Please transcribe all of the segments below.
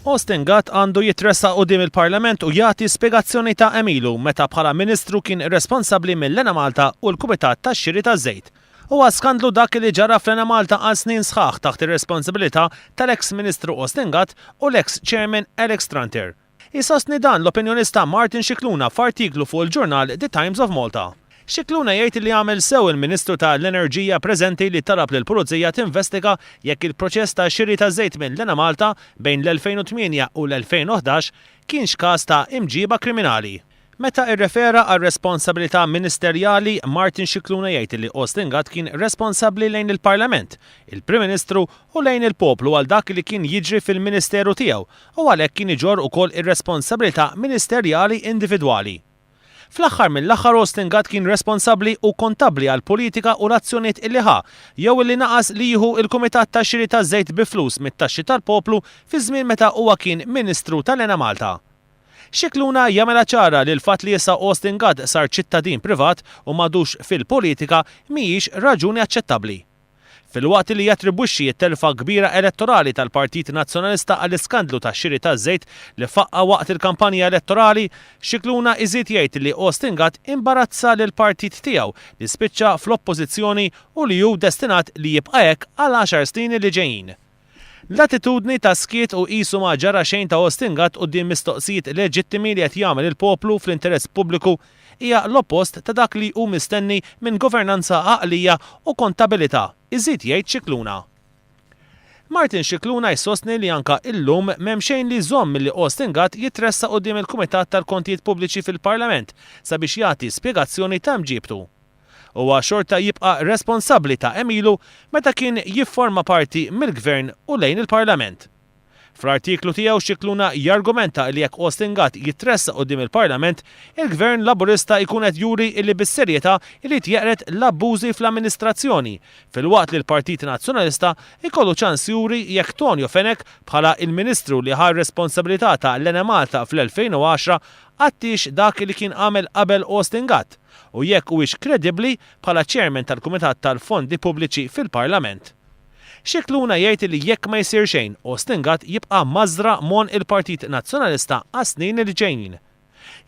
Austin Gatt għandu jitressa quddiem il-Parlament u jagħti spjegazzjoni ta' emilu meta bħala Ministru kien responsabbli mill-Lena Malta u l-Kumitat tax-Xiri taż-Żejt. Huwa skandlu dak li ġara fl-Lena Malta għal snin sħaħ taħt ir-responsabilità tal-eks Ministru Austin Gatt u l-eks Chairman Alex Tranter. Isostni dan l-opinjonista Martin Scicluna f'artiklu fuq il-ġurnal The Times of Malta. Scicluna jgħid li għamel sew il-Ministru tal-Enerġija preżenti li talab lill-Pulizija tinvestiga jekk il-proċess ta' xiri ta' żejt minn Lena Malta bejn l-2008 u l-2011 kienx każ ta' imġiba kriminali. Meta irrefera għal responsabilità ministerjali, Martin Scicluna jgħid li Austin Gatt kien responsabbli lejn il-Parlament, il-Prim Ministru u lejn il-poplu għal dak li kien jiġri fil-Ministeru tiegħu u għalhekk kien iġorr ukoll ir-responsabilità ministerjali individwali. Fl-aħħar mill-aħħar Austin Gatt kien responsabbli u kontabbli għal politika u l-azzjonijiet illi ħa jew illi naqas li jieħu il-Kumitat tax-Xiri taż-Żejt bi flus mit-taxxi tal-poplu fi żmien meta huwa kien Ministru tal-Lena Malta. Scicluna jagħmilha ċara li l-fatt li issa Austin Gatt sar ċittadin privat u m'għadux fil-politika mhijiex raġuni aċċettabbli. Fil-waqt li jattribwixxi t-telfa kbira elettorali tal-Partit Nazzjonalista għall-iskandlu tax-xiri taż-żejt li faqqa waqt il-kampanja elettorali, Scicluna iżid jgħid li Austin Gatt imbarazza lill-partit tiegħu li spiċċa fl-oppożizzjoni u li hu destinat li jibqa' hekk għal 10 snin li ġejjin. L-attitudni ta' skiet u qisu ma ġara xejn ta' Austin Gatt quddiem mistoqsijiet leġittimi li qed jagħmel il-poplu fl-interess pubbliku hija l-oppost ta' dak li hu mistenni minn governanza għaqlija u kontabilità, iżid jgħid Scicluna. Martin Scicluna jsostni li anke illum m'hemm xejn li jżomm milli Austin Gatt jitressa quddiem il-Kumitat tal-Kontijiet Pubbliċi fil-Parlament sabiex jagħti spjegazzjoni ta' mġibtu. Huwa xorta jibqa' responsabbli ta' emilu meta kien jifforma parti mill-Gvern u lejn il-Parlament. Fl-artiklu tiegħu Scicluna jargumenta li jekk Austin Gatt jitressa quddiem il-Parlament, il-Gvern Laburista jkun qed juri li bis-serjetà irid jeqret l-abbużi fl-amministrazzjoni, filwaqt li l-Partit Nazzjonalista jkollu ċans juri jekk Tonio Fenech bħala il-Ministru li ħar responsabilità ta' Lena Malta fl-2010 għattix dak li kien għamel qabel Austin Gatt u jekk huwiex kredibbli bħala Chairman tal-Kumitat tal-Fondi Pubbliċi fil-Parlament. Scicluna jgħid li jekk ma jsir xejn, Austin Gatt jibqa' mażra mon il-Partit Nazzjonalista għas-snin li ġejjin.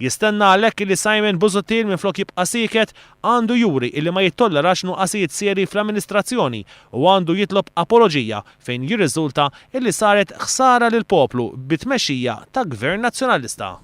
Jistenna għalhekk li Simon Busuttil minflok jibqa' siket għandu juri li ma jittollerax nuqqasijiet serji fl-amministrazzjoni u għandu jitlob apoloġija fejn jirriżulta li saret ħsara lill-poplu bit-tmexxija ta' Gvern Nazzjonalista.